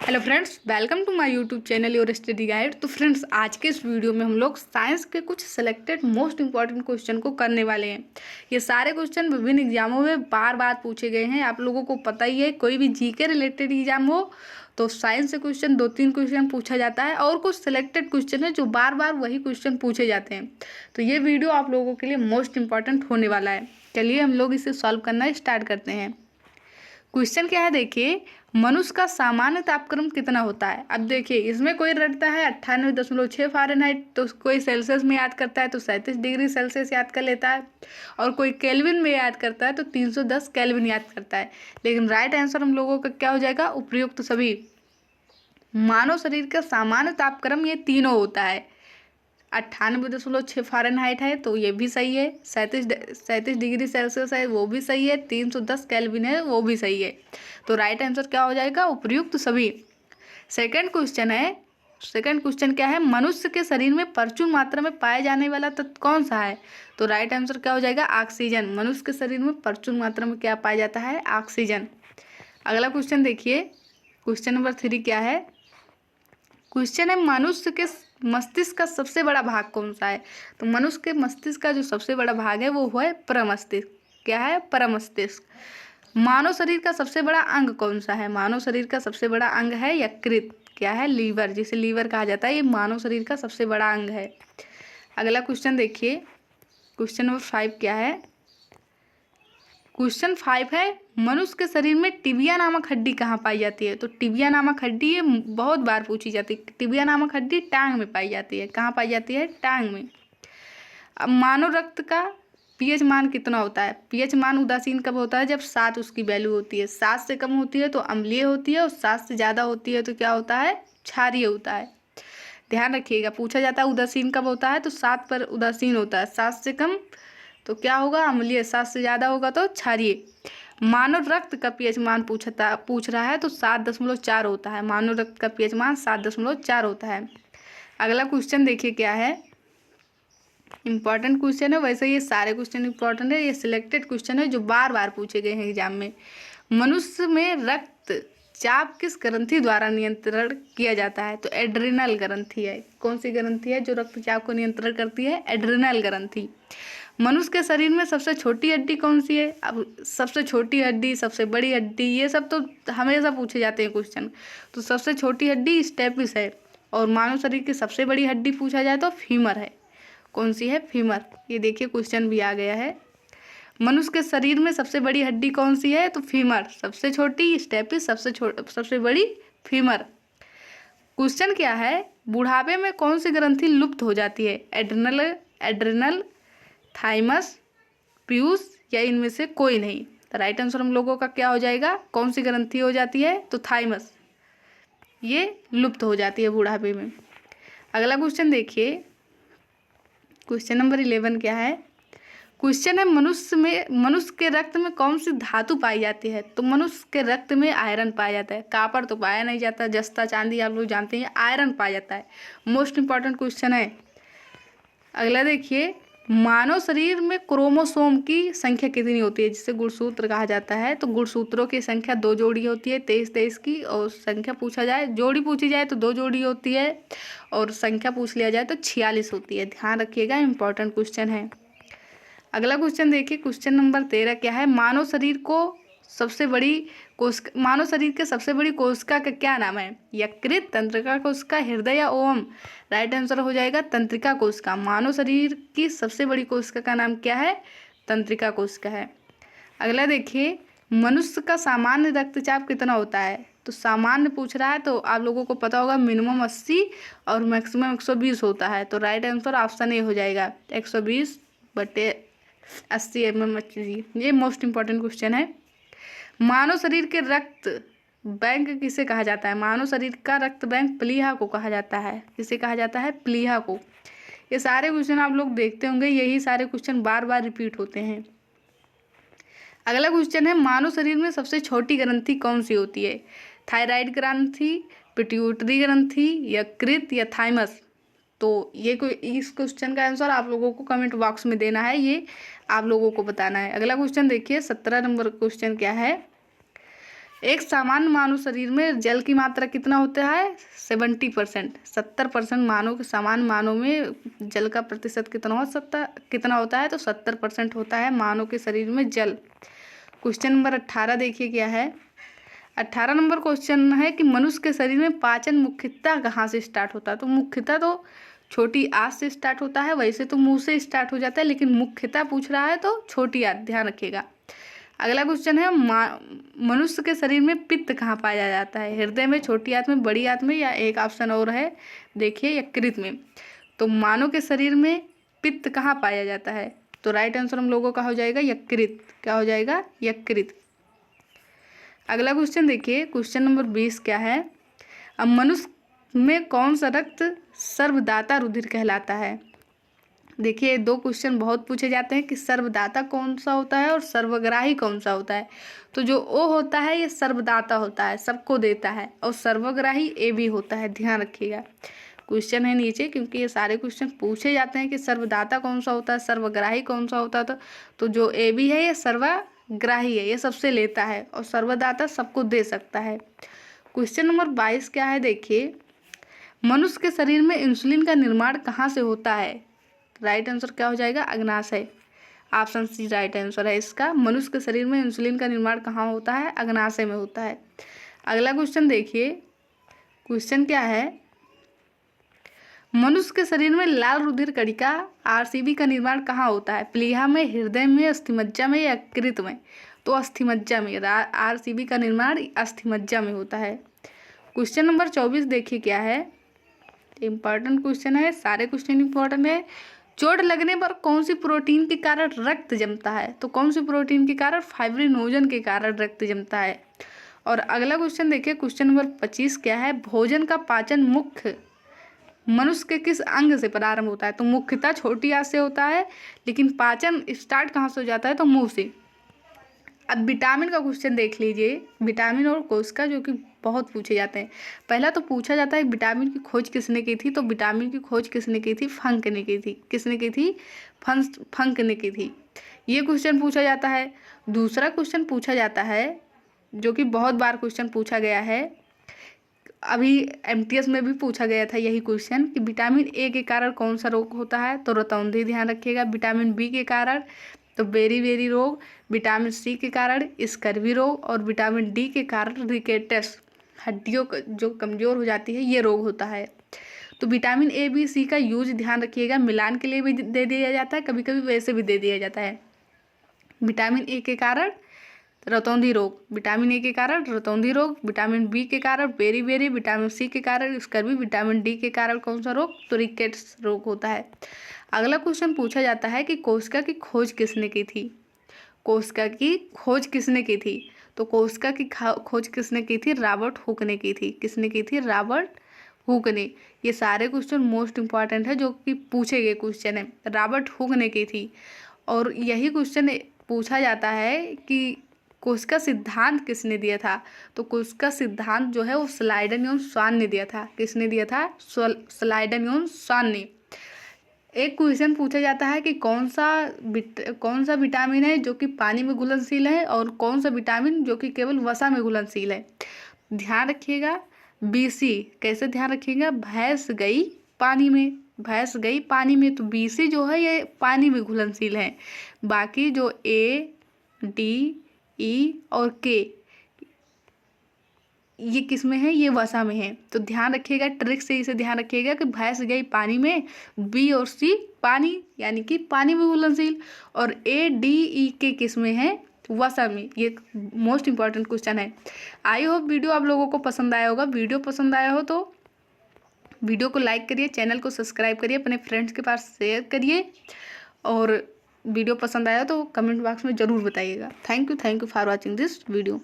Hello friends, welcome to my YouTube channel your study guide. तो friends, आज के इस वीडियो में हम लोग साइंस के कुछ सिलेक्टेड मोस्ट इंपॉर्टेंट क्वेश्चन को करने वाले हैं। ये सारे क्वेश्चन विभिन्न एग्जामों में बार बार पूछे गए हैं। आप लोगों को पता ही है, कोई भी जीके रिलेटेड एग्जाम हो तो साइंस से क्वेश्चन 2-3 क्वेश्चन पूछा जाता है और कुछ सिलेक्टेड क्वेश्चन है जो बार बार वही क्वेश्चन पूछे जाते हैं। तो ये वीडियो आप लोगों के लिए मोस्ट इंपॉर्टेंट होने वाला है। चलिए हम लोग इसे सॉल्व करना स्टार्ट करते हैं। क्वेश्चन क्या है, देखिए, मनुष्य का सामान्य तापक्रम कितना होता है। अब देखिए, इसमें कोई रटता है 98.6 फ़ारेनहाइट, तो कोई सेल्सियस में याद करता है तो 37 डिग्री सेल्सियस याद कर लेता है, और कोई केल्विन में याद करता है तो 310 केल्विन याद करता है। लेकिन राइट आंसर हम लोगों का क्या हो जाएगा, उपयुक्त तो सभी। मानव शरीर का सामान्य तापक्रम ये तीनों होता है। 98.6 फ़ारेनहाइट है तो ये भी सही है, 37 डिग्री सेल्सियस है वो भी सही है, 310 केल्विन है वो भी सही है। तो राइट आंसर क्या हो जाएगा, उपयुक्त सभी। सेकंड क्वेश्चन क्या है, मनुष्य के शरीर में प्रचुर मात्रा में पाए जाने वाला तत्व कौन सा है। तो राइट आंसर क्या हो जाएगा, ऑक्सीजन। मनुष्य के शरीर में प्रचुर मात्रा में क्या पाया जाता है, ऑक्सीजन। अगला क्वेश्चन देखिए, क्वेश्चन नंबर 3 क्या है। क्वेश्चन है, मनुष्य के मस्तिष्क का सबसे बड़ा भाग कौन सा है। तो मनुष्य के मस्तिष्क का जो सबसे बड़ा भाग है वो है प्रमस्तिष्क। क्या है, प्रमस्तिष्क। मानव शरीर का सबसे बड़ा अंग कौन सा है। मानव शरीर का सबसे बड़ा अंग है यकृत। क्या है, लीवर, जिसे लीवर कहा जाता है, ये मानव शरीर का सबसे बड़ा अंग है। अगला क्वेश्चन देखिए, क्वेश्चन नंबर 5 क्या है। क्वेश्चन 5 है, मनुष्य के शरीर में टिबिया नामक हड्डी कहाँ पाई जाती है। तो टिबिया नामक हड्डी ये बहुत बार पूछी जाती है। टिबिया नामक हड्डी टांग में पाई जाती है। कहाँ पाई जाती है, टांग में। अब मानव रक्त का पीएच मान कितना होता है। पीएच मान उदासीन कब होता है, जब 7 उसकी वैल्यू होती है। 7 से कम होती है तो अम्लीय होती है, और 7 से ज़्यादा होती है तो क्या होता है, क्षारीय होता है। ध्यान रखिएगा, पूछा जाता है उदासीन कब होता है, तो 7 पर उदासीन होता है। 7 से कम तो क्या होगा, अम्लीय। 7 से ज़्यादा होगा तो क्षारीय। मानव रक्त का पीएच मान पूछ रहा है तो 7.4 होता है। मानव रक्त का पीएच मान 7.4 होता है। अगला क्वेश्चन देखिए क्या है, इंपॉर्टेंट क्वेश्चन है। वैसे ये सारे क्वेश्चन इंपॉर्टेंट है, ये सिलेक्टेड क्वेश्चन है जो बार बार पूछे गए हैं एग्जाम में। मनुष्य में रक्त चाप किस ग्रंथि द्वारा नियंत्रण किया जाता है। तो एड्रिनल ग्रंथि है। कौन सी ग्रंथि है जो रक्तचाप को नियंत्रण करती है, एड्रिनल ग्रंथि। मनुष्य के शरीर में सबसे छोटी हड्डी कौन सी है। अब सबसे छोटी हड्डी, सबसे बड़ी हड्डी, ये सब तो हमेशा पूछे जाते हैं क्वेश्चन। तो सबसे छोटी हड्डी स्टेपिस है, और मानव शरीर की सबसे बड़ी हड्डी पूछा जाए तो फीमर है। कौन सी है, फीमर। ये देखिए क्वेश्चन भी आ गया है। मनुष्य के शरीर में सबसे बड़ी हड्डी कौन सी है, तो फीमर। सबसे छोटी स्टेपिस, सबसे बड़ी फीमर। क्वेश्चन क्या है, बुढ़ापे में कौन सी ग्रंथि लुप्त हो जाती है। एड्रिनल, थाइमस, पीयूष, या इनमें से कोई नहीं। तो राइट आंसर हम लोगों का क्या हो जाएगा, कौन सी ग्रंथि हो जाती है, तो थाइमस, ये लुप्त हो जाती है बुढ़ापे में। अगला क्वेश्चन देखिए, क्वेश्चन नंबर 11 क्या है। क्वेश्चन है, मनुष्य के रक्त में कौन सी धातु पाई जाती है। तो मनुष्य के रक्त में आयरन पाया जाता है। कॉपर तो पाया नहीं जाता, जस्ता चांदी आप लोग जानते हैं, आयरन पाया जाता है। मोस्ट इंपॉर्टेंट क्वेश्चन है। अगला देखिए, मानव शरीर में क्रोमोसोम की संख्या कितनी होती है, जिसे गुणसूत्र कहा जाता है। तो गुणसूत्रों की संख्या 2 जोड़ी होती है, 23 की। और संख्या पूछा जाए, जोड़ी पूछी जाए तो 2 जोड़ी होती है, और संख्या पूछ लिया जाए तो 46 होती है। ध्यान रखिएगा, इंपॉर्टेंट क्वेश्चन है। अगला क्वेश्चन देखिए, क्वेश्चन नंबर 13 क्या है। मानव शरीर के सबसे बड़ी कोशिका का क्या नाम है। यकृत, तंत्रिका कोशिका, हृदय या ओवम। राइट आंसर हो जाएगा तंत्रिका कोशिका। मानव शरीर की सबसे बड़ी कोशिका का नाम क्या है, तंत्रिका कोशिका है। अगला देखिए, मनुष्य का सामान्य रक्तचाप कितना होता है। तो सामान्य पूछ रहा है तो आप लोगों को पता होगा मिनिमम 80 और मैक्सिमम 120 होता है। तो राइट आंसर ऑप्शन ए हो जाएगा, 120/80 mm। ये मोस्ट इंपॉर्टेंट क्वेश्चन है। मानव शरीर के रक्त बैंक किसे कहा जाता है। मानव शरीर का रक्त बैंक प्लीहा को कहा जाता है। किसे कहा जाता है, प्लीहा को। ये सारे क्वेश्चन आप लोग देखते होंगे, यही सारे क्वेश्चन बार बार रिपीट होते हैं। अगला क्वेश्चन है, मानव शरीर में सबसे छोटी ग्रंथि कौन सी होती है। थायराइड ग्रंथि, पिट्यूटरी ग्रंथि, यकृत या थाइमस। तो ये इस क्वेश्चन का आंसर आप लोगों को कमेंट बॉक्स में देना है, ये आप लोगों को बताना है। अगला क्वेश्चन देखिए, 17 नंबर क्वेश्चन क्या है। एक सामान्य मानव शरीर में जल की मात्रा कितना होता है? 70%। 70% मानव के सामान्य मानव में जल का प्रतिशत कितना होता है? तो 70% होता है मानव के शरीर में जल। क्वेश्चन नंबर 18 देखिए क्या है। 18 नंबर क्वेश्चन है कि मनुष्य के शरीर में पाचन मुख्यतः कहाँ से स्टार्ट होता है? तो मुख्यतः तो छोटी आंत से स्टार्ट होता है, वैसे तो मुंह से स्टार्ट हो जाता है, लेकिन मुख्यतः पूछ रहा है तो छोटी आंत, ध्यान रखिएगा। अगला क्वेश्चन है मनुष्य के शरीर में पित्त कहाँ पाया जाता है? हृदय में, छोटी आंत में, बड़ी आंत में, या एक ऑप्शन और है देखिए यकृत में। तो मानव के शरीर में पित्त कहाँ पाया जाता है? तो राइट आंसर हम लोगों का हो जाएगा यकृत। क्या हो जाएगा? यकृत। अगला क्वेश्चन देखिए, क्वेश्चन नंबर 20 क्या है। अब मनुष्य में कौन सा रक्त सर्वदाता रुधिर कहलाता है? देखिए 2 क्वेश्चन बहुत पूछे जाते हैं कि सर्वदाता कौन सा होता है और सर्वग्राही कौन सा होता है। तो जो ओ होता है ये सर्वदाता होता है, सबको देता है, और सर्वग्राही ए भी होता है, ध्यान रखिएगा। क्वेश्चन है नीचे, क्योंकि ये सारे क्वेश्चन पूछे जाते हैं कि सर्वदाता कौन सा होता है, सर्वग्राही कौन सा होता है। तो जो ए भी है ये सर्वग्राही है, ये सबसे लेता है, और सर्वदाता सबको दे सकता है। क्वेश्चन नंबर 22 क्या है देखिए। मनुष्य के शरीर में इंसुलिन का निर्माण कहाँ से होता है? राइट आंसर क्या हो जाएगा? अग्नाशय। ऑप्शन सी राइट आंसर है इसका। मनुष्य के शरीर में इंसुलिन का निर्माण कहाँ होता है? अग्नाशय में होता है। अगला क्वेश्चन देखिए, क्वेश्चन क्या है। मनुष्य के शरीर में लाल रुधिर कणिका आरसीबी का निर्माण कहाँ होता है? प्लीहा में, हृदय में, अस्थिमज्जा में, या यकृत में? तो अस्थिमज्जा में। आरसीबी का निर्माण अस्थिमज्जा में होता है। क्वेश्चन नंबर 24 देखिए क्या है। इंपॉर्टेंट क्वेश्चन है, सारे क्वेश्चन इंपॉर्टेंट है। चोट लगने पर कौन सी प्रोटीन के कारण रक्त जमता है? तो कौन सी प्रोटीन के कारण? फाइब्रिनोजन के कारण रक्त जमता है। और अगला क्वेश्चन देखिए, क्वेश्चन नंबर 25 क्या है। भोजन का पाचन मुख्य मनुष्य के किस अंग से प्रारंभ होता है? तो मुख्यतः छोटी आंत से होता है, लेकिन पाचन स्टार्ट कहाँ से हो जाता है? तो मुंह से। अब विटामिन का क्वेश्चन देख लीजिए, विटामिन और कोशिका, जो कि बहुत पूछे जाते हैं। पहला तो पूछा जाता है विटामिन की खोज किसने की थी? तो विटामिन की खोज किसने की थी? फंक ने की थी। किसने की थी? फंक ने की थी। ये क्वेश्चन पूछा जाता है। दूसरा क्वेश्चन पूछा जाता है, जो कि बहुत बार क्वेश्चन पूछा गया है, अभी एमटीएस में भी पूछा गया था यही क्वेश्चन, कि विटामिन ए के कारण कौन सा रोग होता है? तो रतौंधी, ध्यान रखिएगा। विटामिन बी के कारण तो बेरी रोग, विटामिन सी के कारण स्कर्वी रोग, और विटामिन डी के कारण रिकेटस, हड्डियों जो कमज़ोर हो जाती है, ये रोग होता है। तो विटामिन ए बी सी का यूज ध्यान रखिएगा, मिलान के लिए भी दे दिया जाता है, कभी कभी वैसे भी दे दिया जाता है। विटामिन ए के कारण रतौंधी रोग, विटामिन ए के कारण रतौंधी रोग, विटामिन बी के कारण बेरी, विटामिन सी के कारण स्कर्वी, विटामिन डी के कारण कौन सा रोग? तो रिकेट्स रोग होता है। अगला क्वेश्चन पूछा जाता है कि कोशिका की खोज किसने की थी? कोशिका की खोज किसने की थी? तो कोशिका की खोज किसने की थी? रॉबर्ट हुक ने की थी। किसने की थी? रॉबर्ट हुक ने। ये सारे क्वेश्चन मोस्ट इंपॉर्टेंट है, जो कि पूछे गए क्वेश्चन है। रॉबर्ट हुक ने की थी। और यही क्वेश्चन पूछा जाता है कि कोशिका सिद्धांत किसने दिया था? तो कोशिका सिद्धांत जो है वो स्लाइडन योन स्वान ने दिया था। किसने दिया था? स्लाइडन योन स्वान ने। एक क्वेश्चन पूछा जाता है कि कौन सा विटामिन है जो कि पानी में घुलनशील है, और कौन सा विटामिन जो कि केवल वसा में घुलनशील है? ध्यान रखिएगा, बीसी। कैसे ध्यान रखिएगा? भैंस गई पानी में, भैंस गई पानी में, तो बीसी जो है ये पानी में घुलनशील है। बाकी जो ए, डी, ई और के, ये किस में है? ये वसा में है। तो ध्यान रखिएगा, ट्रिक से इसे ध्यान रखिएगा कि भैंस गई पानी में, बी और सी पानी, यानी कि पानी में घुलनशील, और ए, डी, ई के किस में है? वसा में। ये मोस्ट इंपॉर्टेंट क्वेश्चन है। आई होप वीडियो आप लोगों को पसंद आया होगा। वीडियो पसंद आया हो तो वीडियो को लाइक करिए, चैनल को सब्सक्राइब करिए, अपने फ्रेंड्स के पास शेयर करिए, और वीडियो पसंद आया तो कमेंट बॉक्स में ज़रूर बताइएगा। Thank you for watching this video.